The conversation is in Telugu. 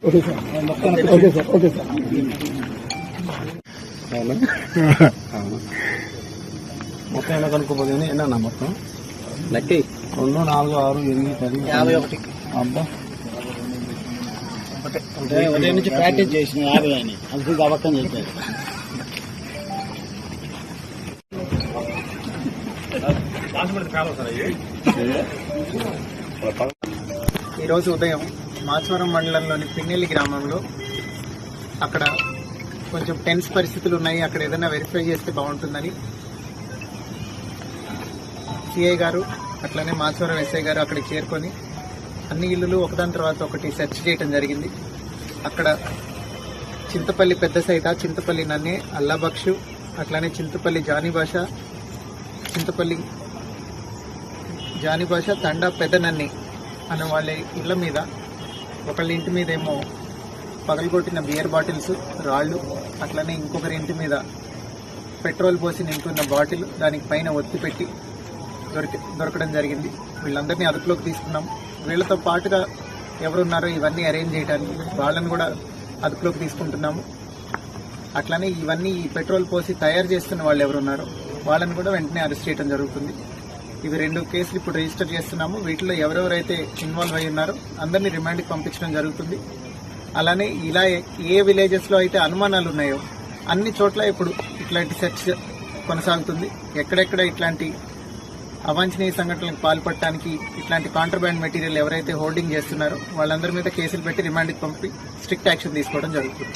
Okay sir, okay sir, okay sir. మొత్తం ఎలా కనుక్కోపోతుంది ఎన్న మొత్తం లెక్క 2, 4, 6, 8, 10, 51 అబ్బా ఉదయం నుంచి ప్రాక్టీస్ చేసిన 50 అని అది అబద్ధం చేశారు. ఈరోజు ఉదయం మాచవరం మండలంలోని పిన్నెల్లి గ్రామంలో అక్కడ కొంచెం టెన్స్ పరిస్థితులు ఉన్నాయి, అక్కడ ఏదైనా వెరిఫై చేస్తే బాగుంటుందని సిఐ గారు అట్లనే మాచవరం ఎస్ఐ గారు అక్కడికి చేరుకొని అన్ని ఇళ్లు ఒకదాని తర్వాత ఒకటి సెర్చ్ చేయడం జరిగింది. అక్కడ చింతపల్లి పెద్ద సైత, చింతపల్లి నన్నే, అల్లాబక్షు, అట్లానే చింతపల్లి జానిభాష తండా పెద్ద నన్ని అనే వాళ్ళ ఇళ్ల మీద, ఒకళ్ళ ఇంటి మీద ఏమో పగలగొట్టిన బియర్ బాటిల్స్, రాళ్లు, అట్లనే ఇంకొకరి ఇంటి మీద పెట్రోల్ పోసి నింపున్న బాటిల్ దానికి పైన ఒత్తి పెట్టి దొరకడం జరిగింది. వీళ్ళందరినీ అదుపులోకి తీసుకున్నాం. వీళ్లతో పాటుగా ఎవరున్నారో ఇవన్నీ అరేంజ్ చేయడానికి వాళ్ళని కూడా అదుపులోకి తీసుకుంటున్నాము. అట్లనే ఇవన్నీ ఈ పెట్రోల్ పోసి తయారు చేస్తున్న వాళ్ళు ఎవరున్నారో వాళ్ళని కూడా వెంటనే అరెస్ట్ చేయడం జరుగుతుంది. ఇవి 2 కేసులు ఇప్పుడు రిజిస్టర్ చేస్తున్నాము. వీటిలో ఎవరెవరైతే ఇన్వాల్వ్ అయి ఉన్నారో అందరినీ రిమాండ్కి పంపించడం జరుగుతుంది. అలానే ఇలా ఏ విలేజెస్ లో అయితే అనుమానాలు ఉన్నాయో అన్ని చోట్ల ఇప్పుడు ఇట్లాంటి సెర్చ్ కొనసాగుతుంది. ఎక్కడెక్కడ ఇట్లాంటి అవాంఛనీయ సంఘటనలకు పాల్పడటానికి ఇట్లాంటి కాంట్రాబ్యాండ్ మెటీరియల్ ఎవరైతే హోల్డింగ్ చేస్తున్నారో వాళ్ళందరి మీద కేసులు పెట్టి రిమాండ్కి పంపి స్ట్రిక్ట్ యాక్షన్ తీసుకోవడం జరుగుతుంది.